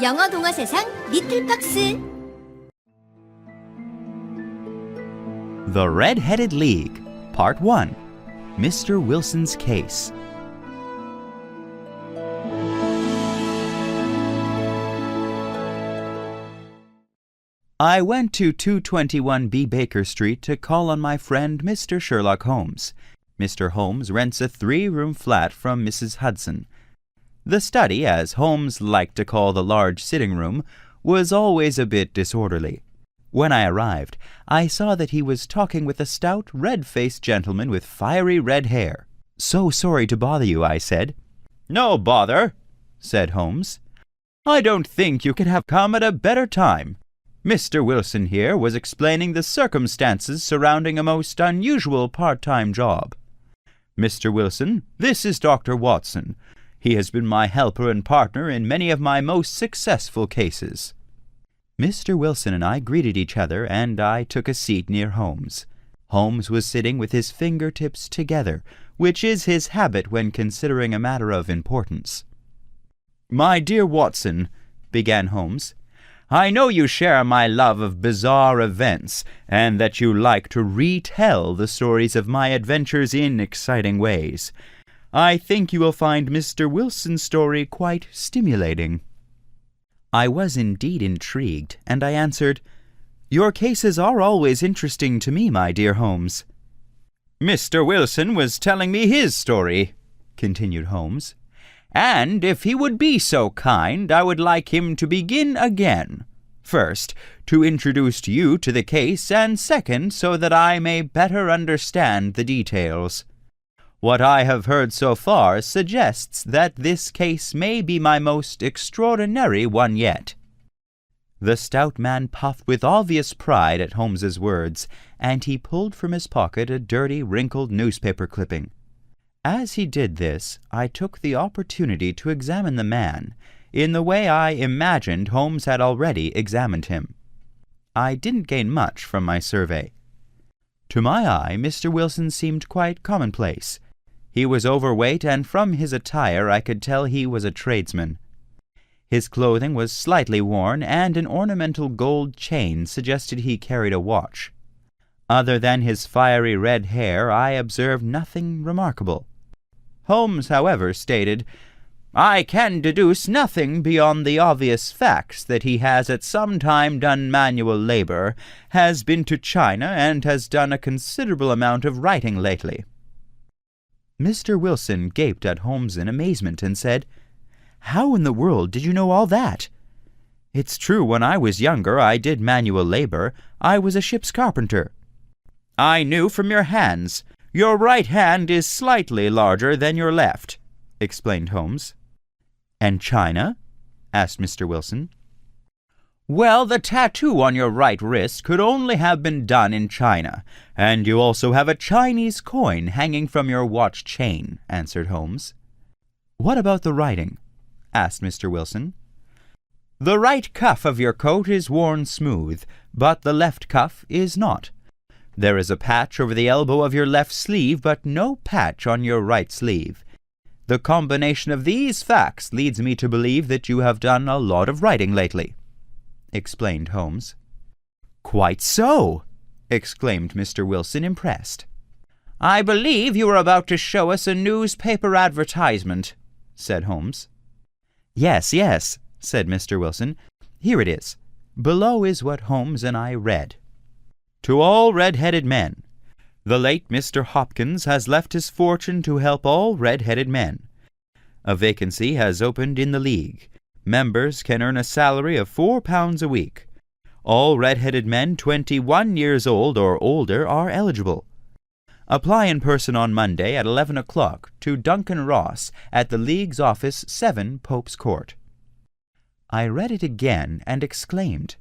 영어 동화 세상 리틀팍스. The Red-Headed League, Part 1, Mr. Wilson's Case. I went to 221B Baker Street to call on my friend Mr. Sherlock Holmes. Mr. Holmes rents a 3-room flat from Mrs. Hudson. The study, as Holmes liked to call the large sitting room, was always a bit disorderly. When I arrived, I saw that he was talking with a stout, red-faced gentleman with fiery red hair. "So sorry to bother you," I said. "No bother," said Holmes. "I don't think you could have come at a better time. Mr. Wilson here was explaining the circumstances surrounding a most unusual part-time job. Mr. Wilson, this is Dr. Watson. He has been my helper and partner in many of my most successful cases." Mr. Wilson and I greeted each other, and I took a seat near Holmes. Holmes was sitting with his fingertips together, which is his habit when considering a matter of importance. "My dear Watson," began Holmes, "I know you share my love of bizarre events, and that you like to retell the stories of my adventures in exciting ways. I think you will find Mr. Wilson's story quite stimulating." I was indeed intrigued, and I answered, "Your cases are always interesting to me, my dear Holmes." "Mr. Wilson was telling me his story," continued Holmes, "and if he would be so kind, I would like him to begin again. First, to introduce you to the case, and second, so that I may better understand the details. What I have heard so far suggests that this case may be my most extraordinary one yet." The stout man puffed with obvious pride at Holmes's words, and he pulled from his pocket a dirty, wrinkled newspaper clipping. As he did this, I took the opportunity to examine the man, in the way I imagined Holmes had already examined him. I didn't gain much from my survey. To my eye, Mr. Wilson seemed quite commonplace. He was overweight, and from his attire I could tell he was a tradesman. His clothing was slightly worn, and an ornamental gold chain suggested he carried a watch. Other than his fiery red hair, I observed nothing remarkable. Holmes, however, stated, "I can deduce nothing beyond the obvious facts that he has at some time done manual labor, has been to China, and has done a considerable amount of writing lately." Mr. Wilson gaped at Holmes in amazement and said, "How in the world did you know all that?" "It's true, when I was younger I did manual labor. I was a ship's carpenter." "I knew from your hands. Your right hand is slightly larger than your left," explained Holmes. "And China?" asked Mr. Wilson. "Well, the tattoo on your right wrist could only have been done in China, and you also have a Chinese coin hanging from your watch chain," answered Holmes. "What about the writing?" asked Mr. Wilson. "The right cuff of your coat is worn smooth, but the left cuff is not. There is a patch over the elbow of your left sleeve, but no patch on your right sleeve. The combination of these facts leads me to believe that you have done a lot of writing lately," explained Holmes. "Quite so!" exclaimed Mr. Wilson, impressed. "I believe you were about to show us a newspaper advertisement," said Holmes. Yes, said Mr. Wilson. "Here it is. Below is what Holmes and I read. To all red-headed men. The late Mr. Hopkins has left his fortune to help all red-headed men. A vacancy has opened in the League. Members can earn a salary of £4 a week. All red-headed men 21 years old or older are eligible. Apply in person on Monday at 11 o'clock to Duncan Ross at the League's office, 7 Pope's Court." I read it again and exclaimed,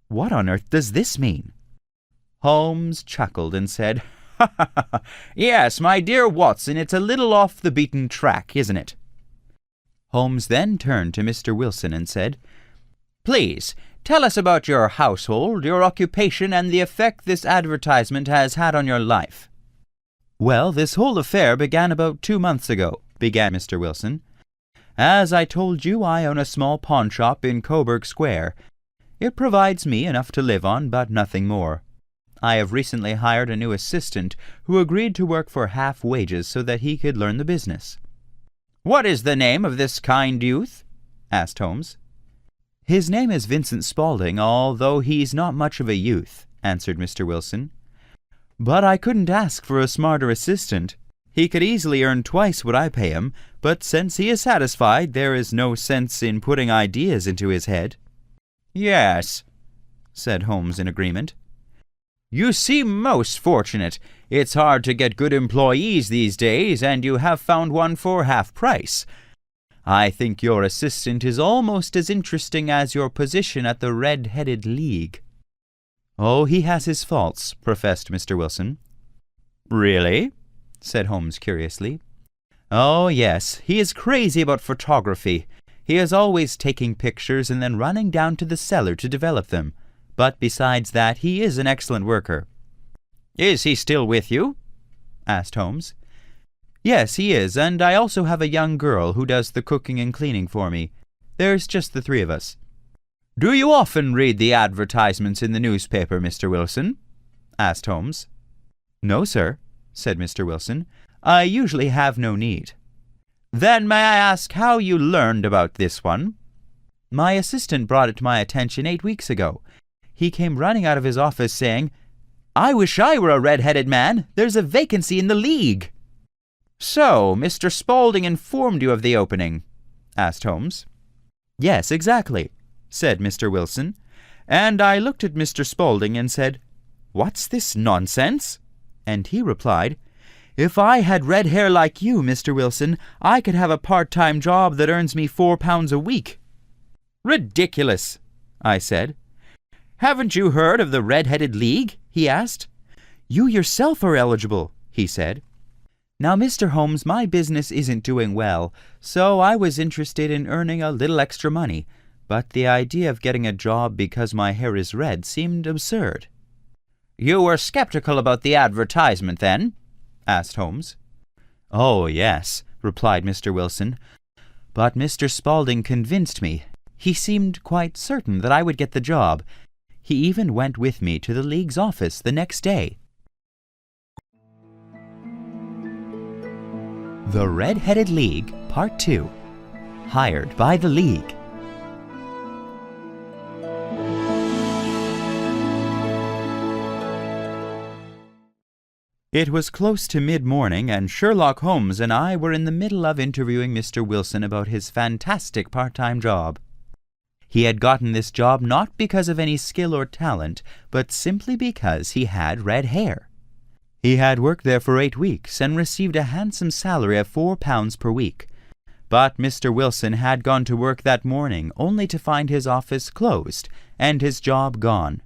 "What on earth does this mean?" Holmes chuckled and said, "Yes, my dear Watson, it's a little off the beaten track, isn't it?" Holmes then turned to Mr. Wilson and said, "Please, tell us about your household, your occupation, and the effect this advertisement has had on your life." "Well, this whole affair began about 2 months ago," began Mr. Wilson. As I told you, I own a small pawn shop in Coburg Square. It provides me enough to live on, but nothing more. I have recently hired a new assistant who agreed to work for half wages so that he could learn the business." "What is the name of this kind youth?" asked Holmes. "His name is Vincent Spaulding, although he's not much of a youth," answered Mr. Wilson. "But I couldn't ask for a smarter assistant. He could easily earn twice what I pay him, but since he is satisfied, there is no sense in putting ideas into his head." "Yes," said Holmes in agreement. "You seem most fortunate. It's hard to get good employees these days, and you have found one for half price. I think your assistant is almost as interesting as your position at the Red-Headed League." "Oh, he has his faults," professed Mr. Wilson. "Really?" said Holmes curiously. "Oh, yes. He is crazy about photography. He is always taking pictures and then running down to the cellar to develop them. But besides that, he is an excellent worker." "Is he still with you?" asked Holmes. "Yes, he is, and I also have a young girl who does the cooking and cleaning for me. There's just the three of us." "Do you often read the advertisements in the newspaper, Mr. Wilson?" asked Holmes. "No, sir," said Mr. Wilson. "I usually have no need." "Then may I ask how you learned about this one?" "My assistant brought it to my attention 8 weeks ago. He came running out of his office saying, 'I wish I were a red-headed man. There's a vacancy in the league.'" "So, Mr. Spaulding informed you of the opening?" asked Holmes. "Yes, exactly," said Mr. Wilson. "And I looked at Mr. Spaulding and said, 'What's this nonsense?' And he replied, 'If I had red hair like you, Mr. Wilson, I could have a part-time job that earns me £4 a week.'" "Ridiculous," I said. "Haven't you heard of the Red-Headed League?" he asked. "You yourself are eligible," he said. "Now, Mr. Holmes, my business isn't doing well, so I was interested in earning a little extra money, but the idea of getting a job because my hair is red seemed absurd." "You were skeptical about the advertisement, then?" asked Holmes. "Oh, yes," replied Mr. Wilson. "But Mr. Spaulding convinced me. He seemed quite certain that I would get the job. He even went with me to the League's office the next day." The Red-Headed League, Part 2. Hired by the League. It was close to mid-morning, and Sherlock Holmes and I were in the middle of interviewing Mr. Wilson about his fantastic part-time job. He had gotten this job not because of any skill or talent, but simply because he had red hair. He had worked there for 8 weeks and received a handsome salary of £4 per week. But Mr. Wilson had gone to work that morning only to find his office closed and his job gone.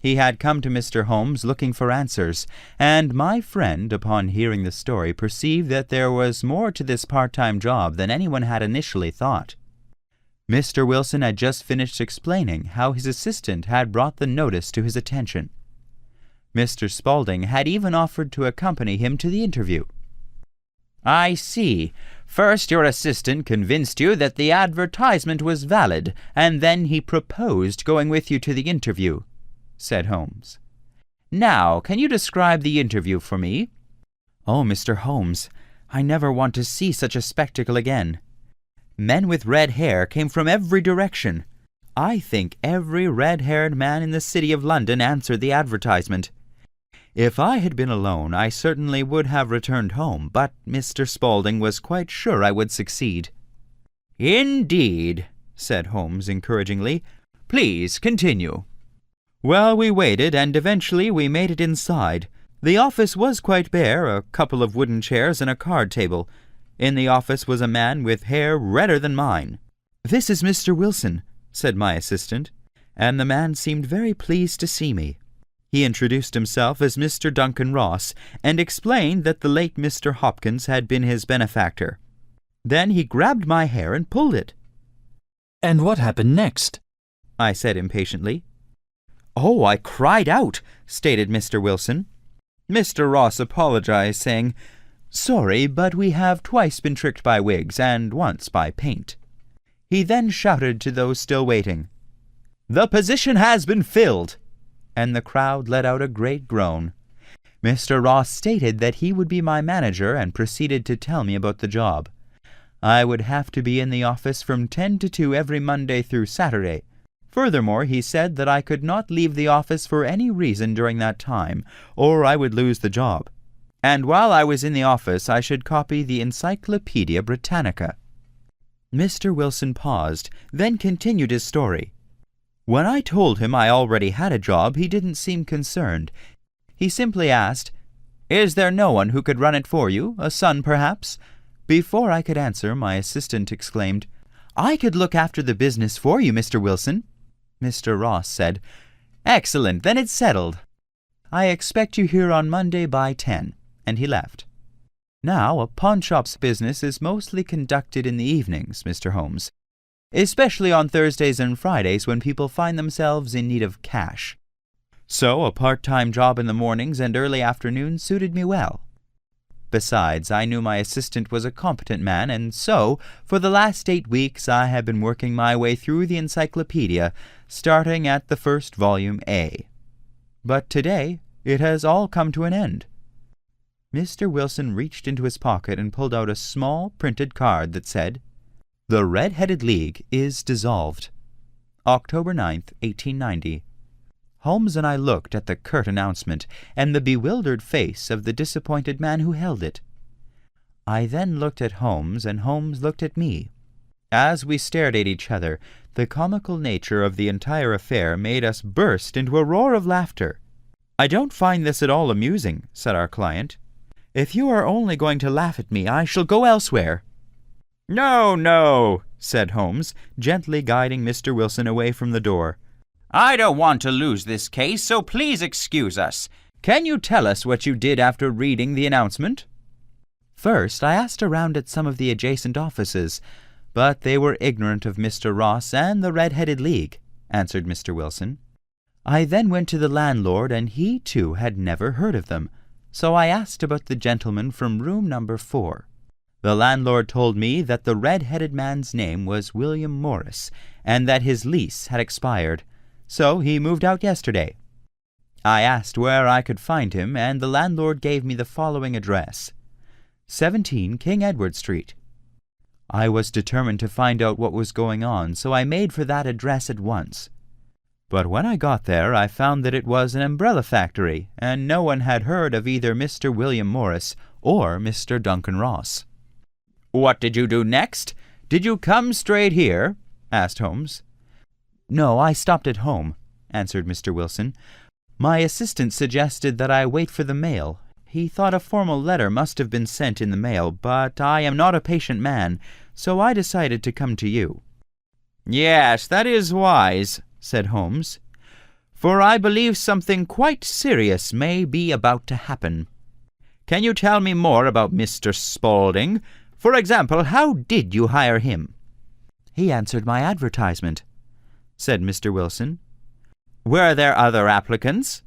He had come to Mr. Holmes looking for answers, and my friend, upon hearing the story, perceived that there was more to this part-time job than anyone had initially thought. Mr. Wilson had just finished explaining how his assistant had brought the notice to his attention. Mr. Spaulding had even offered to accompany him to the interview. "I see. First your assistant convinced you that the advertisement was valid, and then he proposed going with you to the interview," said Holmes. "Now, can you describe the interview for me?" "Oh, Mr. Holmes, I never want to see such a spectacle again. Men with red hair came from every direction. I think every red-haired man in the city of London answered the advertisement. If I had been alone, I certainly would have returned home, but Mr. Spaulding was quite sure I would succeed." "Indeed," said Holmes encouragingly. "Please continue." "Well, we waited, and eventually we made it inside. The office was quite bare, a couple of wooden chairs and a card table. In the office was a man with hair redder than mine. 'This is Mr. Wilson,' said my assistant, and the man seemed very pleased to see me. He introduced himself as Mr. Duncan Ross, and explained that the late Mr. Hopkins had been his benefactor. Then he grabbed my hair and pulled it." "And what happened next?" I said impatiently. "Oh, I cried out," stated Mr. Wilson. Mr. Ross apologized, saying, "Sorry, but we have twice been tricked by wigs and once by paint." He then shouted to those still waiting, "The position has been filled!" and the crowd let out a great groan. Mr. Ross stated that he would be my manager and proceeded to tell me about the job. I would have to be in the office from 10 to 2 every Monday through Saturday. Furthermore, he said that I could not leave the office for any reason during that time, or I would lose the job. And while I was in the office, I should copy the Encyclopedia Britannica. Mr. Wilson paused, then continued his story. When I told him I already had a job, he didn't seem concerned. He simply asked, "Is there no one who could run it for you, a son perhaps?" Before I could answer, my assistant exclaimed, "I could look after the business for you, Mr. Wilson." Mr. Ross said, "Excellent, then it's settled. I expect you here on Monday by 10, and he left. Now, a pawnshop's business is mostly conducted in the evenings, Mr. Holmes, especially on Thursdays and Fridays when people find themselves in need of cash. So a part-time job in the mornings and early afternoons suited me well. Besides, I knew my assistant was a competent man, and so, for the last 8 weeks, I have been working my way through the encyclopedia, starting at the first volume A. But today, it has all come to an end." Mr. Wilson reached into his pocket and pulled out a small printed card that said, "The Red-Headed League is dissolved. October 9th, 1890. Holmes and I looked at the curt announcement and the bewildered face of the disappointed man who held it. I then looked at Holmes, and Holmes looked at me. As we stared at each other, the comical nature of the entire affair made us burst into a roar of laughter. "I don't find this at all amusing," said our client. "If you are only going to laugh at me, I shall go elsewhere." "No, no," said Holmes, gently guiding Mr. Wilson away from the door. "I don't want to lose this case, so please excuse us. Can you tell us what you did after reading the announcement?" "First, I asked around at some of the adjacent offices, but they were ignorant of Mr. Ross and the Red-Headed League," answered Mr. Wilson. "I then went to the landlord, and he, too, had never heard of them, so I asked about the gentleman from room number 4. The landlord told me that the red-headed man's name was William Morris, and that his lease had expired, so he moved out yesterday. I asked where I could find him, and the landlord gave me the following address: 17 King Edward Street. I was determined to find out what was going on, so I made for that address at once. But when I got there, I found that it was an umbrella factory, and no one had heard of either Mr. William Morris or Mr. Duncan Ross." "What did you do next? Did you come straight here?" asked Holmes. "No, I stopped at home," answered Mr. Wilson. "My assistant suggested that I wait for the mail. He thought a formal letter must have been sent in the mail, but I am not a patient man, so I decided to come to you." "Yes, that is wise," said Holmes, "for I believe something quite serious may be about to happen. Can you tell me more about Mr. Spaulding? For example, how did you hire him?" "He answered my advertisement," said Mr. Wilson. "Were there other applicants?"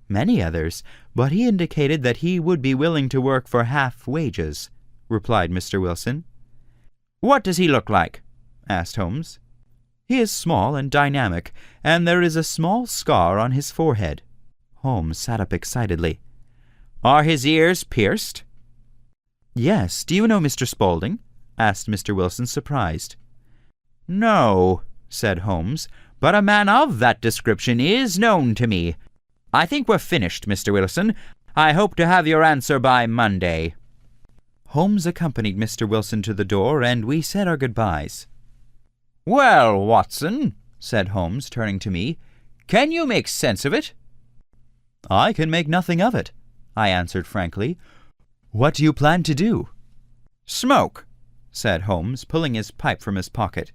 "Many others, but he indicated that he would be willing to work for half wages," replied Mr. Wilson. "What does he look like?" asked Holmes. "He is small and dynamic, and there is a small scar on his forehead." Holmes sat up excitedly. "Are his ears pierced?" "Yes. Do you know Mr. Spaulding?" asked Mr. Wilson, surprised. "No," said Holmes, "but a man of that description is known to me. I think we're finished, Mr. Wilson. I hope to have your answer by Monday." Holmes accompanied Mr. Wilson to the door, and we said our goodbyes. "Well, Watson," said Holmes, turning to me, "can you make sense of it?" "I can make nothing of it," I answered frankly. "What do you plan to do?" "Smoke," said Holmes, pulling his pipe from his pocket.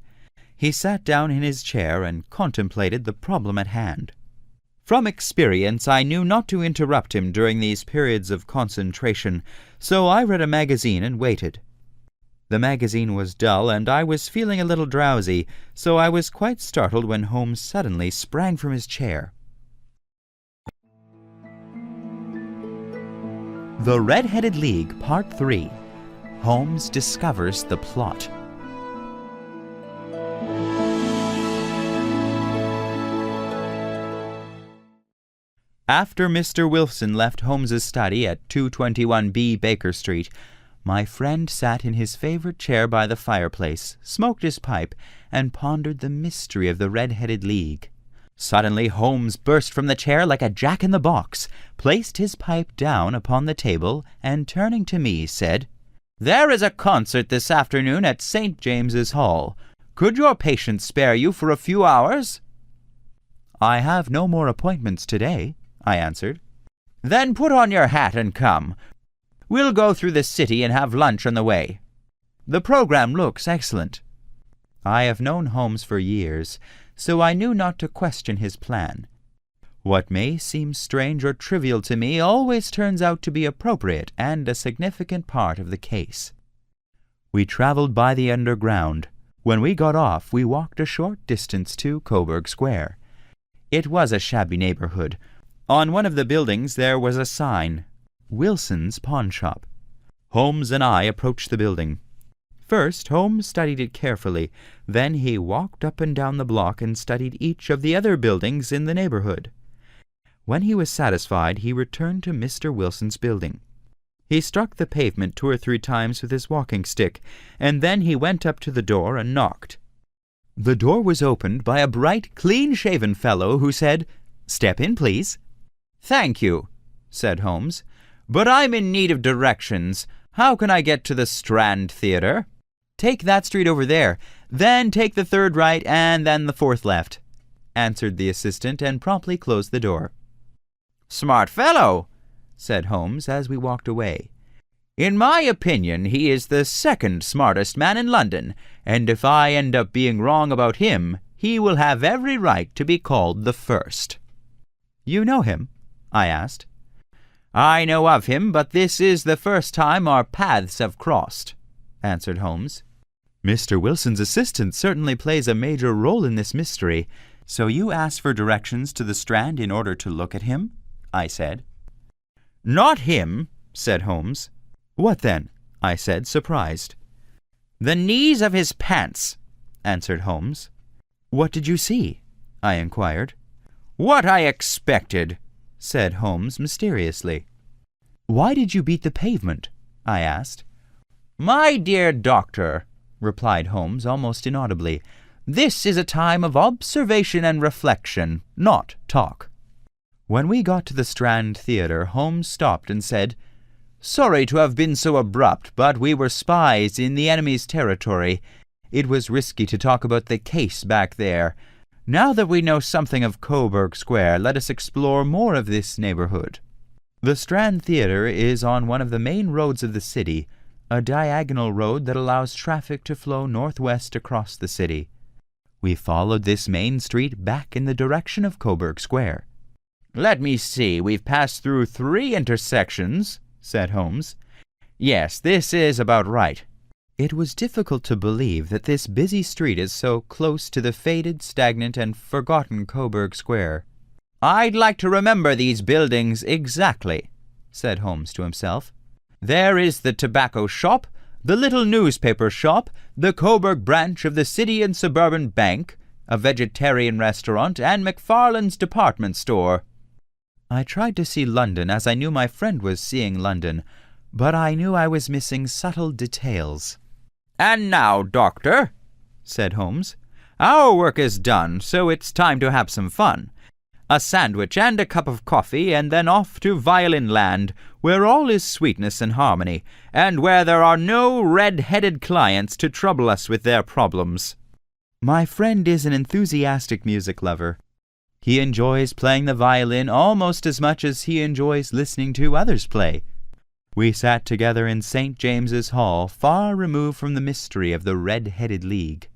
He sat down in his chair and contemplated the problem at hand. From experience, I knew not to interrupt him during these periods of concentration, so I read a magazine and waited. The magazine was dull, and I was feeling a little drowsy, so I was quite startled when Holmes suddenly sprang from his chair. The Red-Headed League, Part 3. Holmes discovers the plot. After Mr. Wilson left Holmes's study at 221B Baker Street, my friend sat in his favorite chair by the fireplace, smoked his pipe, and pondered the mystery of the Red-Headed League. Suddenly Holmes burst from the chair like a jack-in-the-box, placed his pipe down upon the table, and turning to me, said, "There is a concert this afternoon at St. James's Hall. Could your patient spare you for a few hours?" "I have no more appointments today," I answered. "Then put on your hat and come. We'll go through the city and have lunch on the way. The program looks excellent." I have known Holmes for years, so I knew not to question his plan. What may seem strange or trivial to me always turns out to be appropriate and a significant part of the case. We traveled by the Underground. When we got off, we walked a short distance to Coburg Square. It was a shabby neighborhood. On one of the buildings there was a sign, Wilson's Pawn Shop. Holmes and I approached the building. First, Holmes studied it carefully. Then he walked up and down the block and studied each of the other buildings in the neighborhood. When he was satisfied, he returned to Mr. Wilson's building. He struck the pavement 2 or 3 times with his walking stick, and then he went up to the door and knocked. The door was opened by a bright, clean-shaven fellow who said, "Step in, please." "Thank you," said Holmes, "but I'm in need of directions. How can I get to the Strand Theatre?" "Take that street over there, then take the 3rd right and then the 4th left," answered the assistant, and promptly closed the door. "Smart fellow," said Holmes as we walked away. "In my opinion, he is the 2nd smartest man in London, and if I end up being wrong about him, he will have every right to be called the 1st. "You know him?" I asked. "I know of him, but this is the first time our paths have crossed," answered Holmes. "Mr. Wilson's assistant certainly plays a major role in this mystery. So you asked for directions to the Strand in order to look at him?" I said. "Not him," said Holmes. "What then?" I said, surprised. "The knees of his pants," answered Holmes. "What did you see?" I inquired. "What I expected," said Holmes mysteriously. "Why did you beat the pavement?" I asked. "My dear doctor," replied Holmes almost inaudibly, "this is a time of observation and reflection, not talk." When we got to the Strand Theatre, Holmes stopped and said, "Sorry to have been so abrupt, but we were spies in the enemy's territory. It was risky to talk about the case back there. Now that we know something of Coburg Square, let us explore more of this neighborhood." The Strand Theatre is on one of the main roads of the city, a diagonal road that allows traffic to flow northwest across the city. We followed this main street back in the direction of Coburg Square. "Let me see, we've passed through 3 intersections," said Holmes. "Yes, this is about right." It was difficult to believe that this busy street is so close to the faded, stagnant, and forgotten Coburg Square. "I'd like to remember these buildings exactly," said Holmes to himself. "There is the tobacco shop, the little newspaper shop, the Coburg branch of the City and Suburban Bank, a vegetarian restaurant, and McFarlane's department store." I tried to see London as I knew my friend was seeing London, but I knew I was missing subtle details. "And now, doctor," said Holmes, "our work is done, so it's time to have some fun. A sandwich and a cup of coffee, and then off to Violin Land, where all is sweetness and harmony, and where there are no red-headed clients to trouble us with their problems." My friend is an enthusiastic music lover. He enjoys playing the violin almost as much as he enjoys listening to others play. We sat together in St. James's Hall, far removed from the mystery of the Red-Headed League.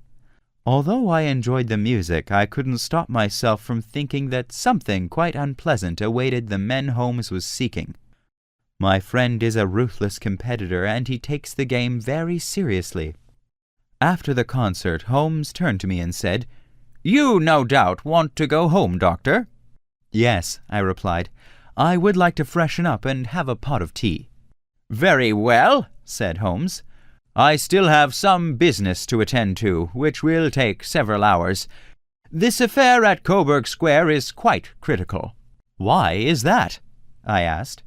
Although I enjoyed the music, I couldn't stop myself from thinking that something quite unpleasant awaited the men Holmes was seeking. My friend is a ruthless competitor, and he takes the game very seriously. After the concert, Holmes turned to me and said, "You no doubt want to go home, doctor?" "Yes," I replied. "I would like to freshen up and have a pot of tea." Very well, said Holmes. I still have some business to attend to, which will take several hours. This affair at Coburg Square is quite critical. Why is that? I asked.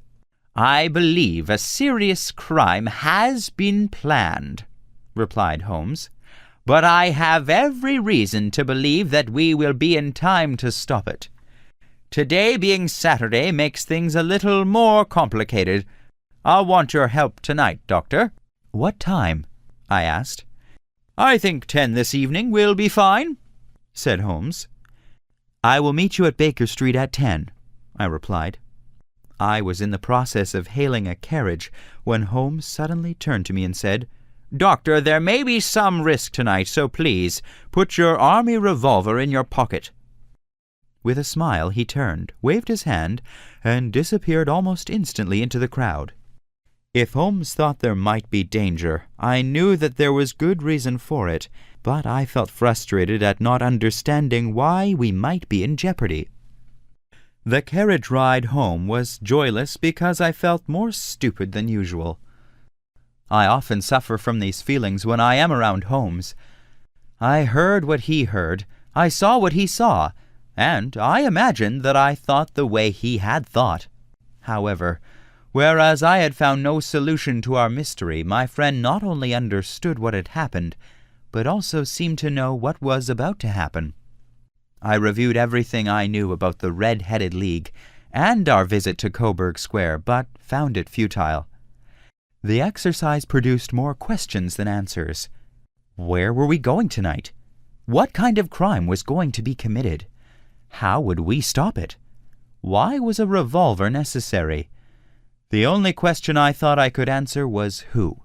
I believe a serious crime has been planned, replied Holmes, but I have every reason to believe that we will be in time to stop it. Today being Saturday makes things a little more complicated. I'll want your help tonight, Doctor. What time? I asked. I think 10 this evening will be fine, said Holmes. I will meet you at Baker Street at 10, I replied. I was in the process of hailing a carriage when Holmes suddenly turned to me and said, Doctor, there may be some risk tonight, so please put your army revolver in your pocket. With a smile he turned, waved his hand, and disappeared almost instantly into the crowd. If Holmes thought there might be danger, I knew that there was good reason for it, but I felt frustrated at not understanding why we might be in jeopardy. The carriage ride home was joyless because I felt more stupid than usual. I often suffer from these feelings when I am around Holmes. I heard what he heard, I saw what he saw, and I imagined that I thought the way he had thought. However, whereas I had found no solution to our mystery, my friend not only understood what had happened, but also seemed to know what was about to happen. I reviewed everything I knew about the Red-Headed League and our visit to Coburg Square, but found it futile. The exercise produced more questions than answers. Where were we going tonight? What kind of crime was going to be committed? How would we stop it? Why was a revolver necessary? The only question I thought I could answer was who.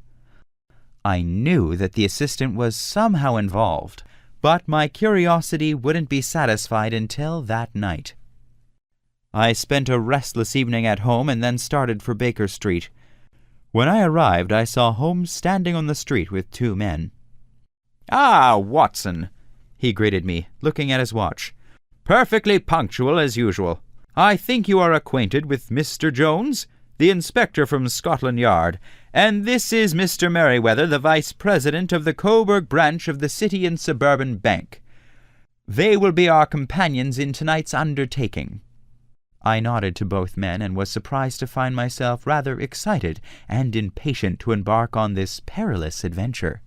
I knew that the assistant was somehow involved, but my curiosity wouldn't be satisfied until that night. I spent a restless evening at home and then started for Baker Street. When I arrived, I saw Holmes standing on the street with 2 men. "Ah, Watson," he greeted me, looking at his watch. "Perfectly punctual as usual. I think you are acquainted with Mr. Jones, the inspector from Scotland Yard, and this is Mr. Merriweather, the vice president of the Coburg branch of the City and Suburban Bank. They will be our companions in tonight's undertaking." I nodded to both men and was surprised to find myself rather excited and impatient to embark on this perilous adventure.